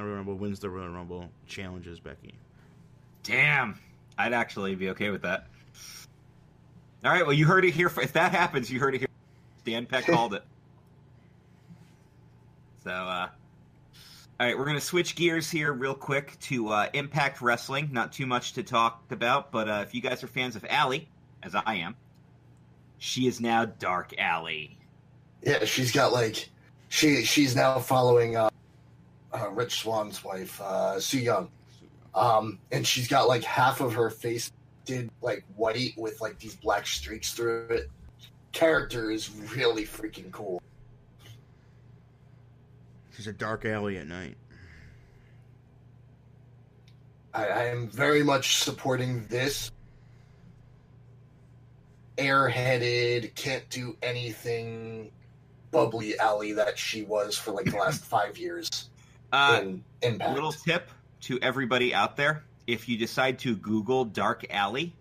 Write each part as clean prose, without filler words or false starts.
the Royal Rumble, wins the Royal Rumble, challenges Becky. Damn. I'd actually be okay with that. All right, well, you heard it here. If that happens, you heard it here. Dan Peck called it. So, all right, we're going to switch gears here real quick to Impact Wrestling. Not too much to talk about, but if you guys are fans of Allie, as I am, she is now Dark Allie. Yeah, she's got, like... She's now following Rich Swann's wife, Su Young. And she's got, like, half of her face did, like, white with, like, these black streaks through it. Character is really freaking cool. She's a Dark Alley at night. I am very much supporting this. Airheaded, can't do anything, bubbly Allie that she was for, like, the last 5 years in Impact. Little tip to everybody out there. If you decide to Google Dark Alley,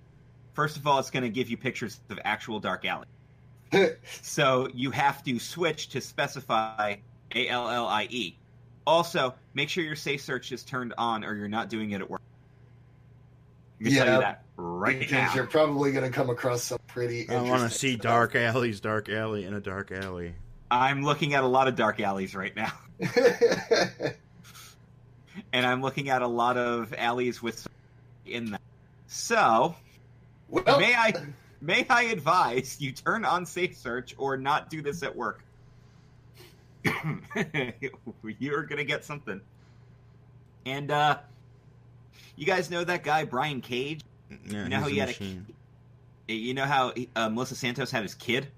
first of all, it's going to give you pictures of actual Dark Alley. So you have to switch to specify ALLIE. Also, make sure your safe search is turned on or you're not doing it at work. I'm going to tell you that right because now. You're probably going to come across some pretty interesting I want to see stuff. Dark Alley in a Dark Alley. I'm looking at a lot of Dark Alleys right now. And I'm looking at a lot of alleys with in them. So, well, may I advise you turn on safe search or not do this at work. You're going to get something. And you guys know that guy Brian Cage? Yeah, you know how he had machine. You know how Melissa Santos had his kid?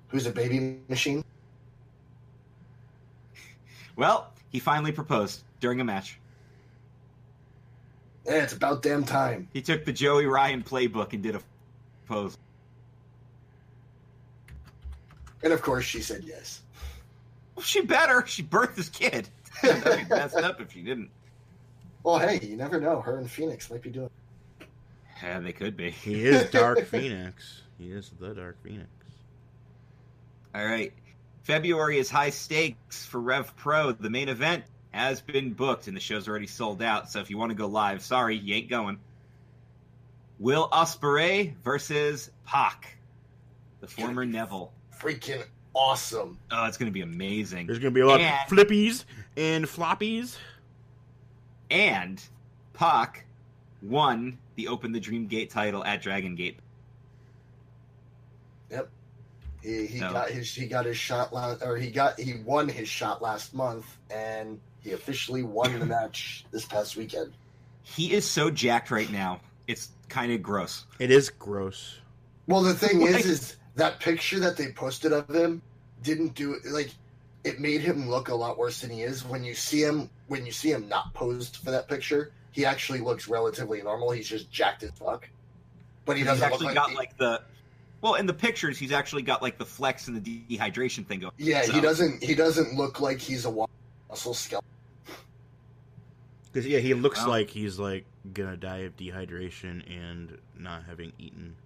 Who's a baby machine? Well, he finally proposed during a match. Yeah, it's about damn time. He took the Joey Ryan playbook and did a pose. And of course she said yes. Well, she better. She birthed his kid. That'd be messed up if she didn't. Well, hey, you never know. Her and Phoenix might be doing. Yeah, they could be. He is Dark Phoenix. He is the Dark Phoenix. All right. February is high stakes for Rev Pro. The main event has been booked, and the show's already sold out. So if you want to go live, sorry, you ain't going. Will Ospreay versus Pac, the former Neville. Freaking awesome. Oh, it's going to be amazing. There's going to be a lot of flippies and floppies. And Pac won the Open the Dream Gate title at Dragon Gate. Yep. He got his shot he won his shot last month, and he officially won the match this past weekend. He is so jacked right now. It's kind of gross. It is gross. Well, the thing is that picture that they posted of him didn't do it. Like, it made him look a lot worse than he is. When you see him not posed for that picture, he actually looks relatively normal. He's just jacked as fuck. But he doesn't look like well, in the pictures, he's actually got like the flex and the dehydration thing going. Yeah, so. He doesn't look like he's a muscle skeleton. Because he looks like he's like gonna die of dehydration and not having eaten.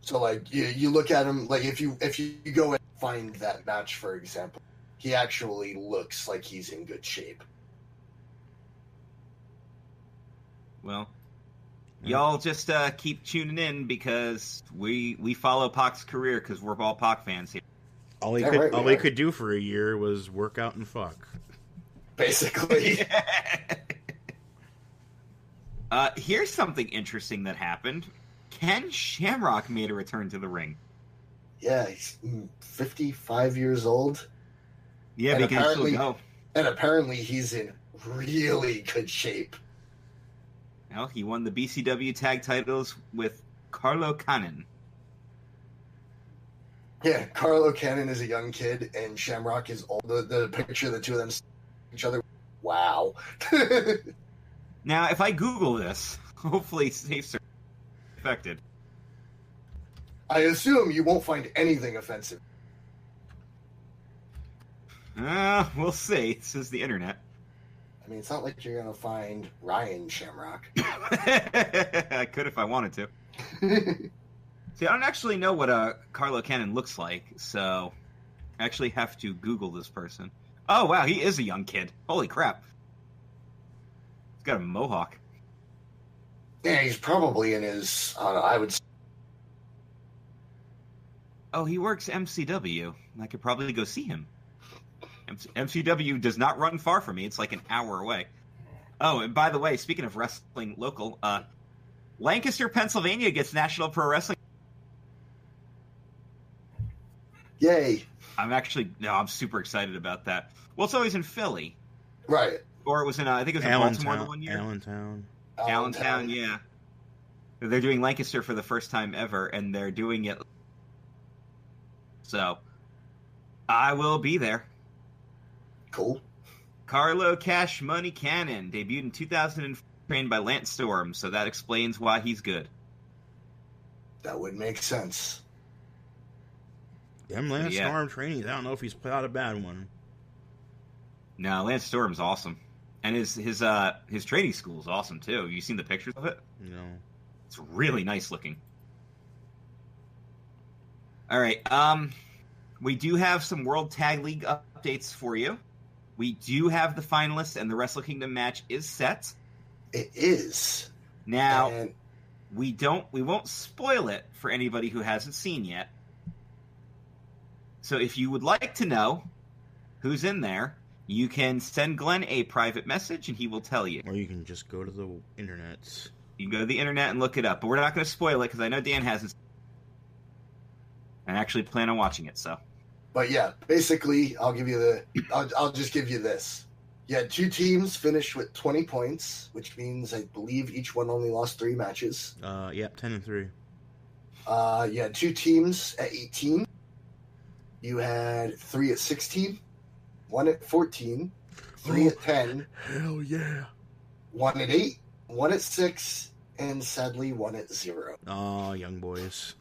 So like you look at him, like if you go and find that match, for example, he actually looks like he's in good shape. Well, y'all just keep tuning in because we follow Pac's career because we're all Pac fans here. All he could do for a year was work out and fuck. Basically. Here's something interesting that happened. Ken Shamrock made a return to the ring. Yeah, he's 55 years old. Yeah, but he can still go. And apparently he's in really good shape. Well, he won the BCW tag titles with Carlo Cannon. Yeah, Carlo Cannon is a young kid, and Shamrock is old. The picture of the two of them each other. Wow. Now, if I Google this, hopefully safe search is affected. I assume you won't find anything offensive. We'll see. This is the internet. I mean, it's not like you're going to find Ryan Shamrock. I could if I wanted to. See, I don't actually know what Carlo Cannon looks like, so I actually have to Google this person. Oh, wow, he is a young kid. Holy crap. got a mohawk. Yeah, he's probably in his. I would. Oh, he works MCW. I could probably go see him. MCW does not run far from me. It's like an hour away. Oh, and by the way, speaking of wrestling local, Lancaster, Pennsylvania gets National Pro Wrestling. Yay! I'm super excited about that. Well, it's always in Philly. Right. Or it was in, I think it was in Baltimore the one year. Allentown, yeah. They're doing Lancaster for the first time ever, and they're doing it. So, I will be there. Cool. Carlo Cash Money Cannon debuted in 2004, trained by Lance Storm, so that explains why he's good. That would make sense. Them Lance Storm trainees, I don't know if he's put out a bad one. No, Lance Storm's awesome. And his training school is awesome, too. Have you seen the pictures of it? No. It's really nice looking. All right. We do have some World Tag League updates for you. We do have the finalists, and the Wrestle Kingdom match is set. It is. Now, we won't spoil it for anybody who hasn't seen yet. So if you would like to know who's in there, you can send Glenn a private message, and he will tell you. Or you can just go to the internet. You can go to the internet and look it up. But we're not going to spoil it, because I know Dan hasn't. And actually plan on watching it, so. But yeah, basically, I'll just give you this. You had 2 teams finish with 20 points, which means I believe each one only lost 3 matches. 10-3. You had 2 teams at 18. You had 3 at 16, 1 at 14, 3 at 10. Hell yeah. 1 at 8, 1 at 6, and sadly 1 at 0. Oh, young boys.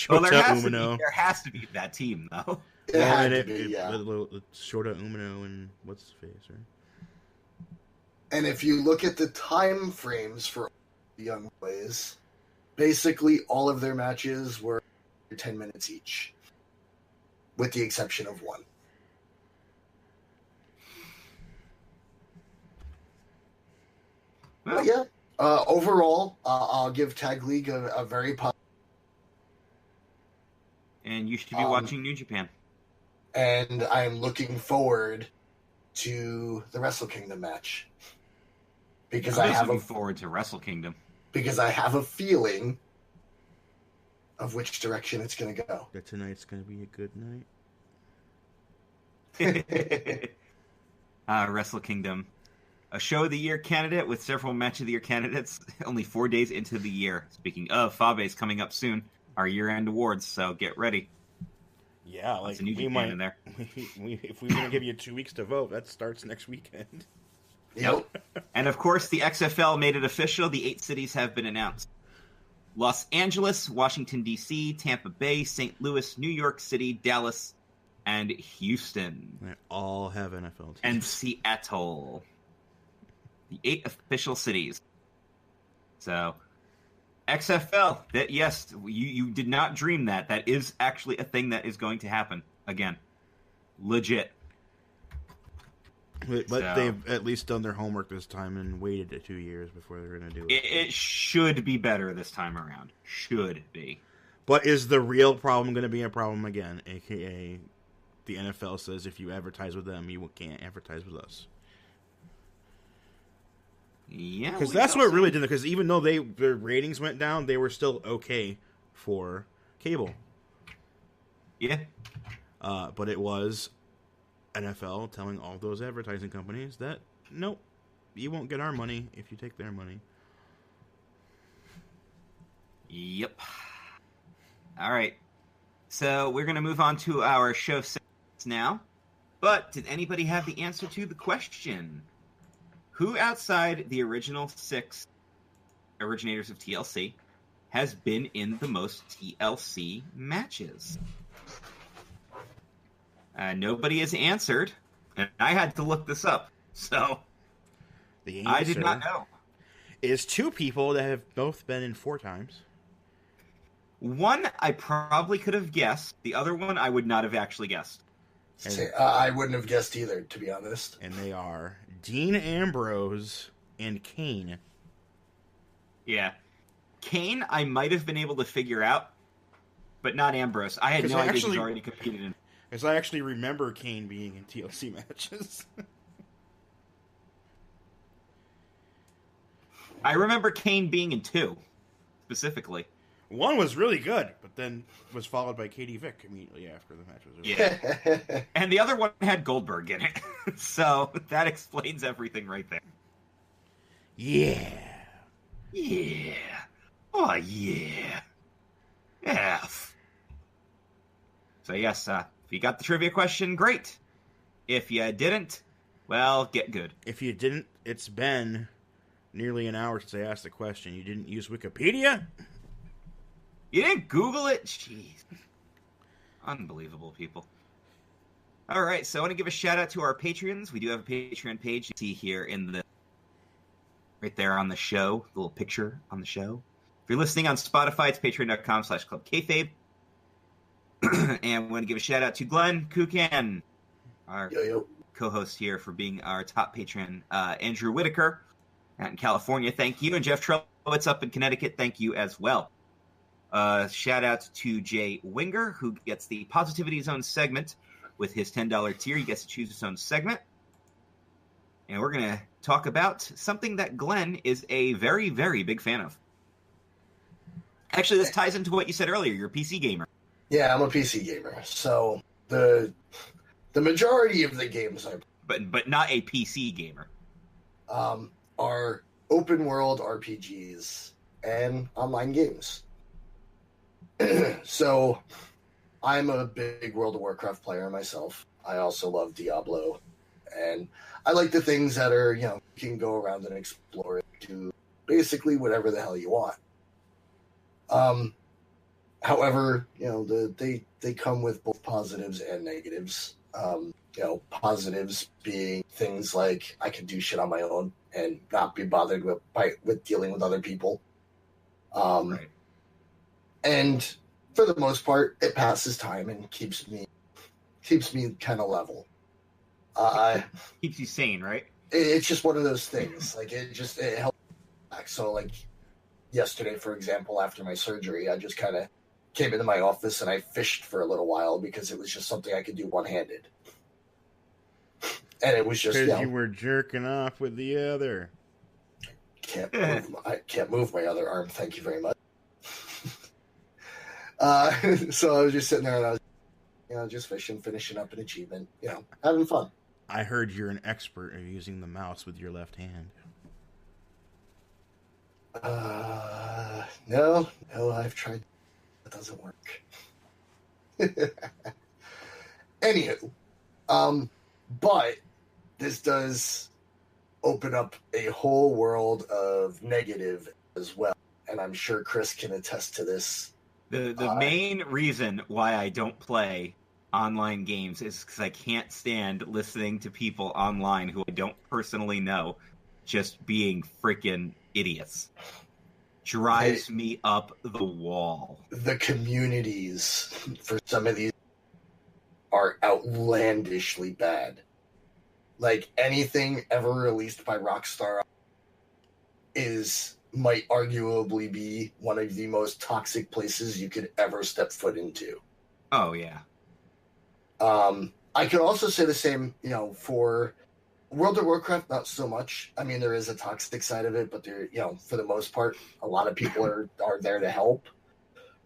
Well, there has to be that team, though. It had to be, yeah. Shota Umino and what's his face, right? And if you look at the time frames for the young boys, basically all of their matches were 10 minutes each, with the exception of 1. Well, but yeah, overall, I'll give Tag League a very positive. And you should be watching New Japan. And I'm looking forward to the Wrestle Kingdom match. Because I'm looking forward to Wrestle Kingdom. Because I have a feeling of which direction it's going to go. That tonight's going to be a good night. Wrestle Kingdom. A Show of the Year candidate with several Match of the Year candidates only 4 days into the year. Speaking of, Fabe's coming up soon. Our year-end awards, so get ready. Yeah, like we might in there. If we were going to give you 2 weeks to vote, that starts next weekend. Yep. And of course, the XFL made it official. The 8 cities have been announced. Los Angeles, Washington, D.C., Tampa Bay, St. Louis, New York City, Dallas, and Houston. They all have NFL teams. And Seattle. The 8 official cities. So, XFL, yes, you did not dream that. That is actually a thing that is going to happen. Again. Legit. But they've at least done their homework this time and waited 2 years before they're going to do it. It should be better this time around. Should be. But is the real problem going to be a problem again? AKA, the NFL says if you advertise with them, you can't advertise with us. Yeah, because that's what really did it. Because even though their ratings went down, they were still okay for cable. Yeah. But it was NFL telling all those advertising companies that, nope, you won't get our money if you take their money. Yep. All right. So we're going to move on to our show segments now. But did anybody have the answer to the question? Who outside the original 6 originators of TLC has been in the most TLC matches? Nobody has answered, and I had to look this up, so the I did not know. Is 2 people that have both been in 4 times. One I probably could have guessed. The other one I would not have actually guessed. I wouldn't have guessed either, to be honest. And they are Dean Ambrose and Kane. Yeah. Kane, I might have been able to figure out, but not Ambrose. I had no idea he's already competed in. Because I actually remember Kane being in TLC matches. I remember Kane being in 2, specifically. One was really good, but then was followed by Katie Vick immediately after the match was over. Yeah. And the other one had Goldberg in it. So that explains everything right there. Yeah. Yeah. Oh, yeah. F. So, yes, if you got the trivia question, great. If you didn't, well, get good. If you didn't, it's been nearly an hour since I asked the question. You didn't use Wikipedia? You didn't Google it? Jeez. Unbelievable, people. All right, so I want to give a shout out to our Patreons. We do have a Patreon page. You see here in the right there on the show, the little picture on the show. If you're listening on Spotify, it's patreon.com/Club Kayfabe. And we want to give a shout out to Glenn Kukan, our co-host here, for being our top patron. Andrew Whitaker out in California, thank you. And Jeff Trelowitz up in Connecticut, thank you as well. Shout out to Jay Winger, who gets the Positivity Zone segment with his $10 tier. He gets to choose his own segment. And we're going to talk about something that Glenn is a very, very big fan of. Actually, this ties into what you said earlier. You're a PC gamer. Yeah, I'm a PC gamer. So the majority of the games I play, but not a PC gamer, are open world RPGs and online games. So I'm a big World of Warcraft player myself. I also love Diablo, and I like the things that are, you can go around and explore it, do basically whatever the hell you want. However, they come with both positives and negatives. Positives being things like I can do shit on my own and not be bothered with dealing with other people. Right. And for the most part, it passes time and keeps me kind of level. Keeps you sane, right? It's just one of those things. Like it helps. So like yesterday, for example, after my surgery, I just kind of came into my office and I fished for a little while because it was just something I could do one-handed. And it was just because you were jerking off with the other. I can't move my other arm. Thank you very much. So I was just sitting there and I was, just fishing, finishing up an achievement, having fun. I heard you're an expert at using the mouse with your left hand. No, I've tried. That doesn't work. Anywho, but this does open up a whole world of negative as well, and I'm sure Chris can attest to this. The main reason why I don't play online games is because I can't stand listening to people online who I don't personally know just being freaking idiots. Drives me up the wall. The communities for some of these are outlandishly bad. Like anything ever released by Rockstar might arguably be one of the most toxic places you could ever step foot into. Oh yeah. I could also say the same, for World of Warcraft, not so much. I mean, there is a toxic side of it, but there, for the most part, a lot of people are there to help.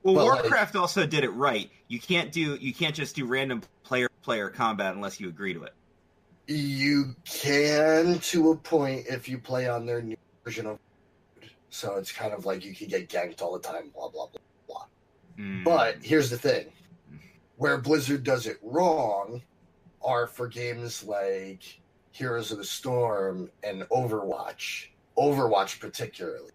Well, but Warcraft also did it right. You can't just do random player combat unless you agree to it. You can, to a point, if you play on their new version of. So it's kind of like you can get ganked all the time, blah blah blah blah. But here's the thing: where Blizzard does it wrong are for games like Heroes of the Storm and Overwatch. Overwatch particularly.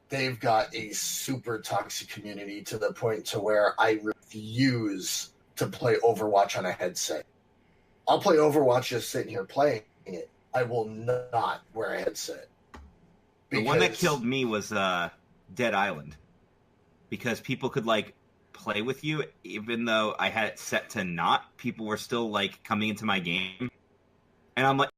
They've got a super toxic community to the point to where I refuse to play Overwatch on a headset. I'll play Overwatch just sitting here playing it. I will not wear a headset. The one that killed me was Dead Island. Because people could, play with you, even though I had it set to not. People were still, coming into my game. And I'm like,